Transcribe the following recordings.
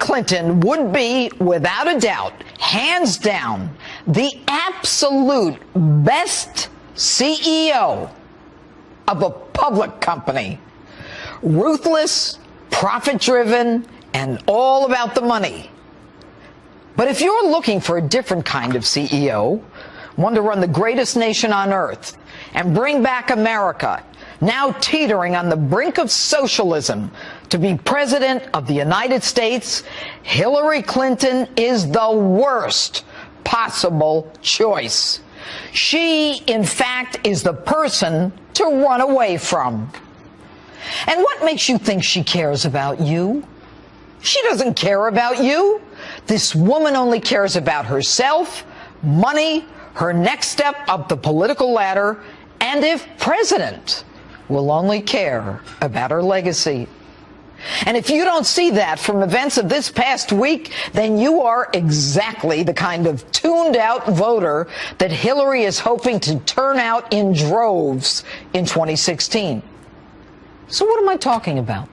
Clinton would be, without a doubt, hands down, the absolute best CEO of a public company. Ruthless, profit-driven, and all about the money. But if you're looking for a different kind of CEO, one to run the greatest nation on earth and bring back America, now teetering on the brink of socialism, to be president of the United States, Hillary Clinton is the worst possible choice. She, in fact, is the person to run away from. And what makes you think she cares about you? She doesn't care about you. This woman only cares about herself, money, her next step up the political ladder, and if president, will only care about her legacy. And if you don't see that from events of this past week, then you are exactly the kind of tuned-out voter that Hillary is hoping to turn out in droves in 2016. So what am I talking about?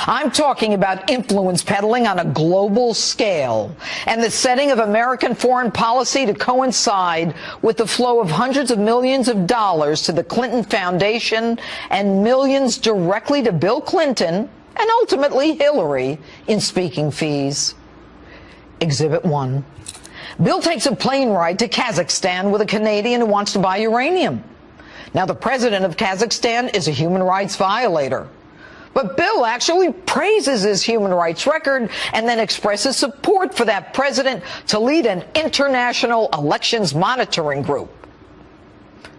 I'm talking about influence peddling on a global scale and the setting of American foreign policy to coincide with the flow of hundreds of millions of dollars to the Clinton Foundation and millions directly to Bill Clinton and ultimately Hillary in speaking fees. Exhibit 1. Bill takes a plane ride to Kazakhstan with a Canadian who wants to buy uranium. Now, the president of Kazakhstan is a human rights violator. But Bill actually praises his human rights record and then expresses support for that president to lead an international elections monitoring group.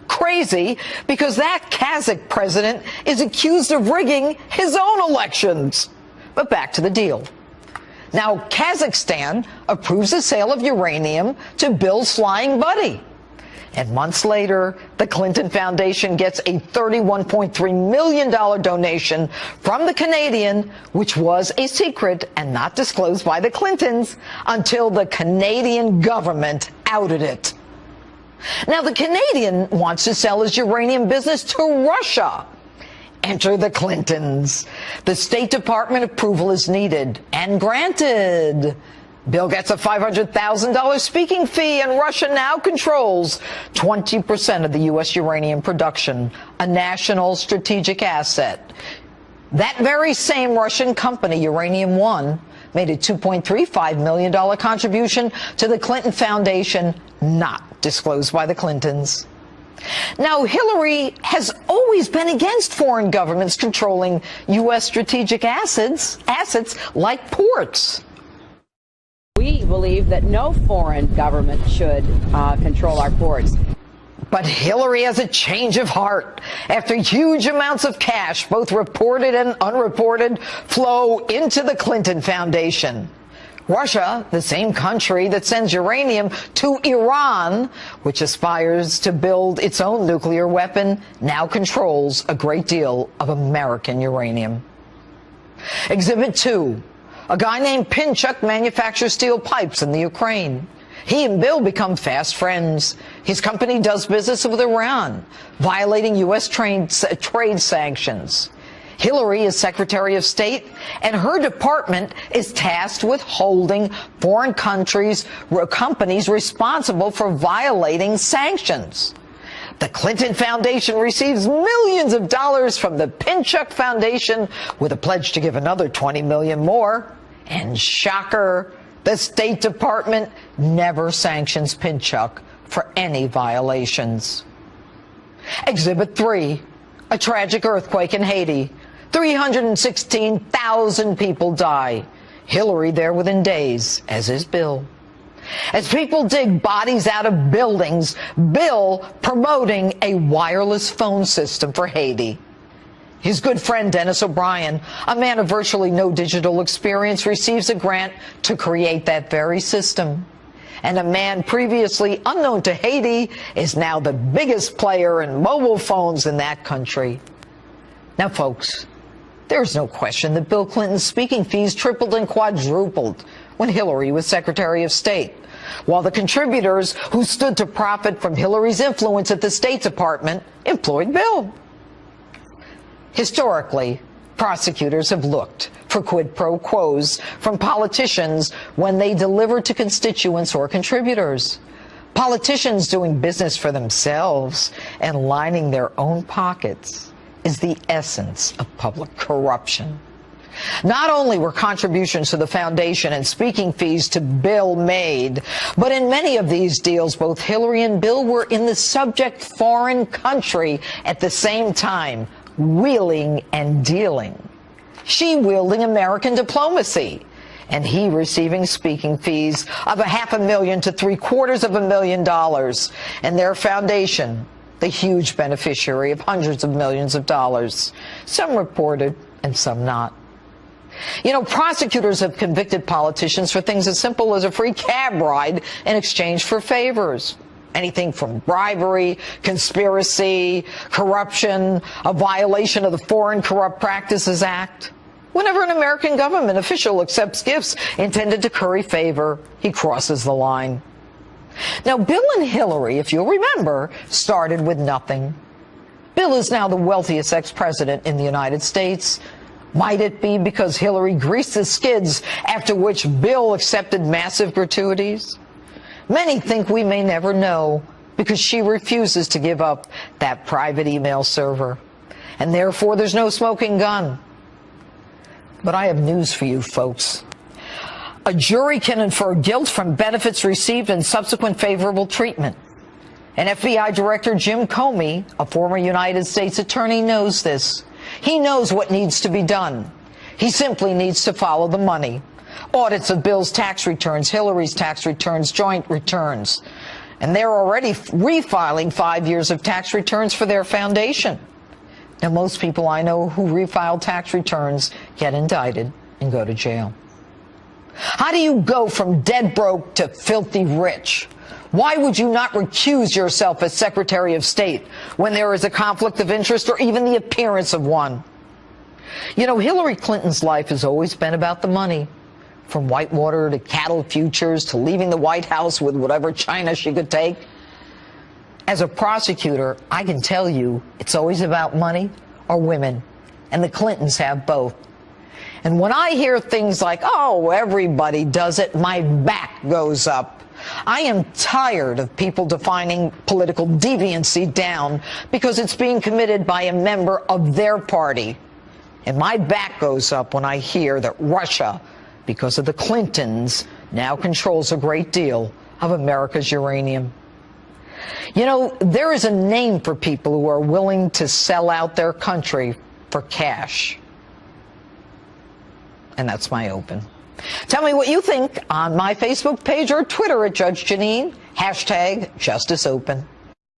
Crazy, because that Kazakh president is accused of rigging his own elections. But back to the deal. Now, Kazakhstan approves the sale of uranium to Bill's flying buddy. And months later, the Clinton Foundation gets a $31.3 million donation from the Canadian, which was a secret and not disclosed by the Clintons until the Canadian government outed it. Now, the Canadian wants to sell his uranium business to Russia. Enter the Clintons. The State Department approval is needed and granted. Bill gets a $500,000 speaking fee, and Russia now controls 20% of the U.S. uranium production, a national strategic asset. That very same Russian company, Uranium One, made a $2.35 million contribution to the Clinton Foundation, not disclosed by the Clintons. Now, Hillary has always been against foreign governments controlling U.S. strategic assets like ports. We believe that no foreign government should control our ports. But Hillary has a change of heart after huge amounts of cash, both reported and unreported, flow into the Clinton Foundation. Russia, the same country that sends uranium to Iran, which aspires to build its own nuclear weapon, now controls a great deal of American uranium. Exhibit 2. A guy named Pinchuk manufactures steel pipes in the Ukraine. He and Bill become fast friends. His company does business with Iran, violating U.S. trade sanctions. Hillary is Secretary of State, and her department is tasked with holding foreign companies responsible for violating sanctions. The Clinton Foundation receives millions of dollars from the Pinchuk Foundation with a pledge to give another $20 million more. And shocker, the State Department never sanctions Pinchuk for any violations. Exhibit 3, a tragic earthquake in Haiti. 316,000 people die. Hillary there within days, as is Bill. As people dig bodies out of buildings, Bill promoting a wireless phone system for Haiti. His good friend Dennis O'Brien, a man of virtually no digital experience, receives a grant to create that very system. And a man previously unknown to Haiti is now the biggest player in mobile phones in that country. Now, folks, there's no question that Bill Clinton's speaking fees tripled and quadrupled when Hillary was Secretary of State, while the contributors who stood to profit from Hillary's influence at the State Department employed Bill. Historically, Prosecutors have looked for quid pro quos from politicians when they deliver to constituents or contributors. Politicians doing business for themselves and lining their own pockets is the essence of public corruption. Not only were contributions to the foundation and speaking fees to Bill made, but in many of these deals, both Hillary and Bill were in the subject foreign country at the same time, wheeling and dealing. She wielding American diplomacy, and he receiving speaking fees of $500,000 to $750,000, and their foundation, the huge beneficiary of hundreds of millions of dollars, some reported and some not. You know, prosecutors have convicted politicians for things as simple as a free cab ride in exchange for favors. Anything from bribery, conspiracy, corruption, a violation of the Foreign Corrupt Practices Act. Whenever an American government official accepts gifts intended to curry favor, he crosses the line. Now, Bill and Hillary, if you'll remember, started with nothing. Bill is now the wealthiest ex-president in the United States. Might it be because Hillary greased the skids, after which Bill accepted massive gratuities? Many think we may never know, because she refuses to give up that private email server. And therefore, there's no smoking gun. But I have news for you, folks. A jury can infer guilt from benefits received and subsequent favorable treatment. And FBI Director Jim Comey, a former United States attorney, knows this. He knows what needs to be done. He simply needs to follow the money. Audits of Bill's tax returns, Hillary's tax returns, joint returns. And they're already refiling 5 years of tax returns for their foundation. Now, most people I know who refile tax returns get indicted and go to jail. How do you go from dead broke to filthy rich? Why would you not recuse yourself as Secretary of State when there is a conflict of interest or even the appearance of one? You know, Hillary Clinton's life has always been about the money. From Whitewater to cattle futures to leaving the White House with whatever china she could take. As a prosecutor, I can tell you it's always about money or women, and the Clintons have both. And when I hear things like, oh, everybody does it, my back goes up. I am tired of people defining political deviancy down because it's being committed by a member of their party. And my back goes up when I hear that Russia, because of the Clintons, now controls a great deal of America's uranium. You know, there is a name for people who are willing to sell out their country for cash. And that's my open. Tell me what you think on my Facebook page or Twitter at Judge Jeanine, #JusticeOpen.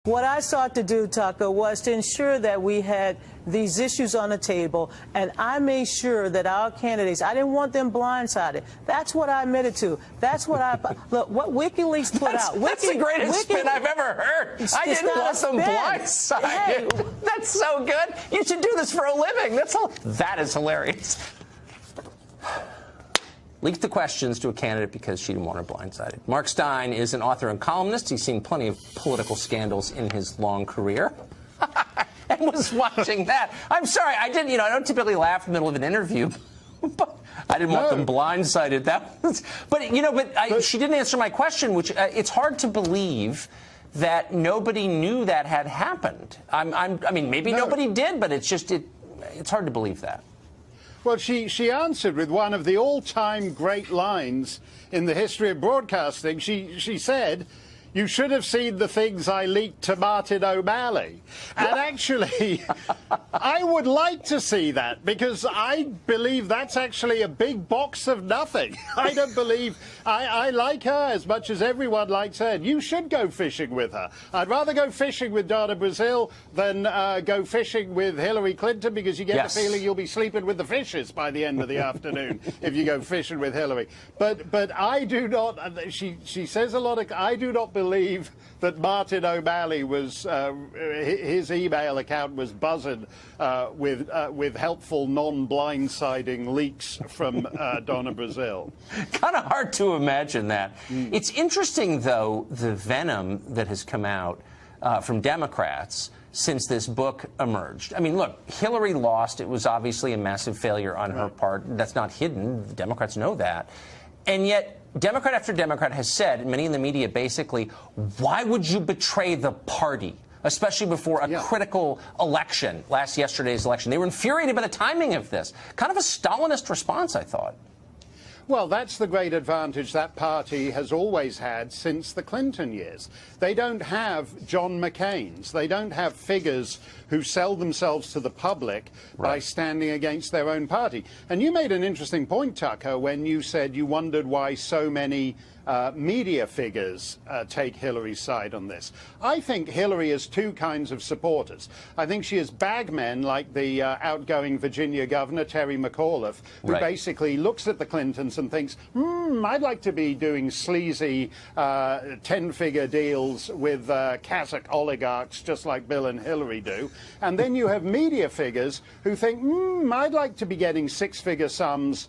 What I sought to do, Tucker, was to ensure that we had these issues on the table, and I made sure that our candidates, I didn't want them blindsided. That's what I admitted to. That's what I, look, what WikiLeaks put out. That's the greatest spin I've ever heard. I didn't want them blindsided. Hey. That's so good. You should do this for a living. That is hilarious. Leaked the questions to a candidate because she didn't want her blindsided. Mark Stein is an author and columnist. He's seen plenty of political scandals in his long career. And was watching that. I'm sorry, I don't typically laugh in the middle of an interview, but I didn't want them blindsided. She didn't answer my question, which it's hard to believe that nobody knew that had happened. I mean, maybe nobody did, but it's hard to believe that. Well, she answered with one of the all-time great lines in the history of broadcasting. She said, "You should have seen the things I leaked to Martin O'Malley." And actually, I would like to see that, because I believe that's actually a big box of nothing. I don't believe, I like her as much as everyone likes her. And you should go fishing with her. I'd rather go fishing with Donna Brazile than go fishing with Hillary Clinton, because you get the feeling you'll be sleeping with the fishes by the end of the afternoon if you go fishing with Hillary. But I do not, she says a lot of, I do not believe that Martin O'Malley was, his email account was buzzing with helpful non-blindsiding leaks from Donna Brazile. Kind of hard to imagine that. It's interesting, though, the venom that has come out from Democrats since this book emerged. I mean, look, Hillary lost. It was obviously a massive failure on her part. That's not hidden. The Democrats know that. And yet, Democrat after Democrat has said, and many in the media basically, why would you betray the party? Especially before a critical election, yesterday's election. They were infuriated by the timing of this. Kind of a Stalinist response, I thought. Well, that's the great advantage that party has always had since the Clinton years. They don't have John McCain's. They don't have figures who sell themselves to the public by standing against their own party. And you made an interesting point, Tucker, when you said you wondered why so many media figures take Hillary's side on this. I think Hillary has two kinds of supporters. I think she has bagmen like the outgoing Virginia governor, Terry McAuliffe, who basically looks at the Clintons and thinks, I'd like to be doing sleazy 10-figure deals with Kazakh oligarchs just like Bill and Hillary do. And then you have media figures who think, I'd like to be getting six-figure sums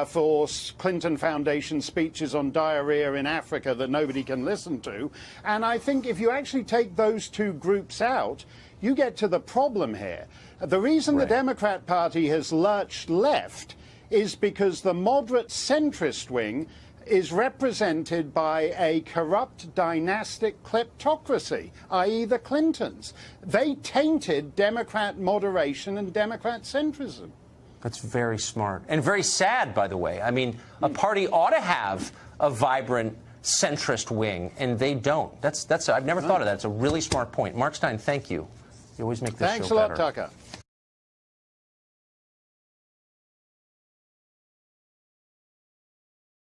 for Clinton Foundation speeches on diarrhea in Africa that nobody can listen to. And I think if you actually take those two groups out, you get to the problem here. The reason the Democrat Party has lurched left is because the moderate centrist wing is represented by a corrupt dynastic kleptocracy, i.e. the Clintons. They tainted Democrat moderation and Democrat centrism. That's very smart. And very sad, by the way. I mean, a party ought to have a vibrant centrist wing, and they don't. I've never thought of that. It's a really smart point. Mark Stein, thank you. You always make this show better. Thanks a lot, Tucker.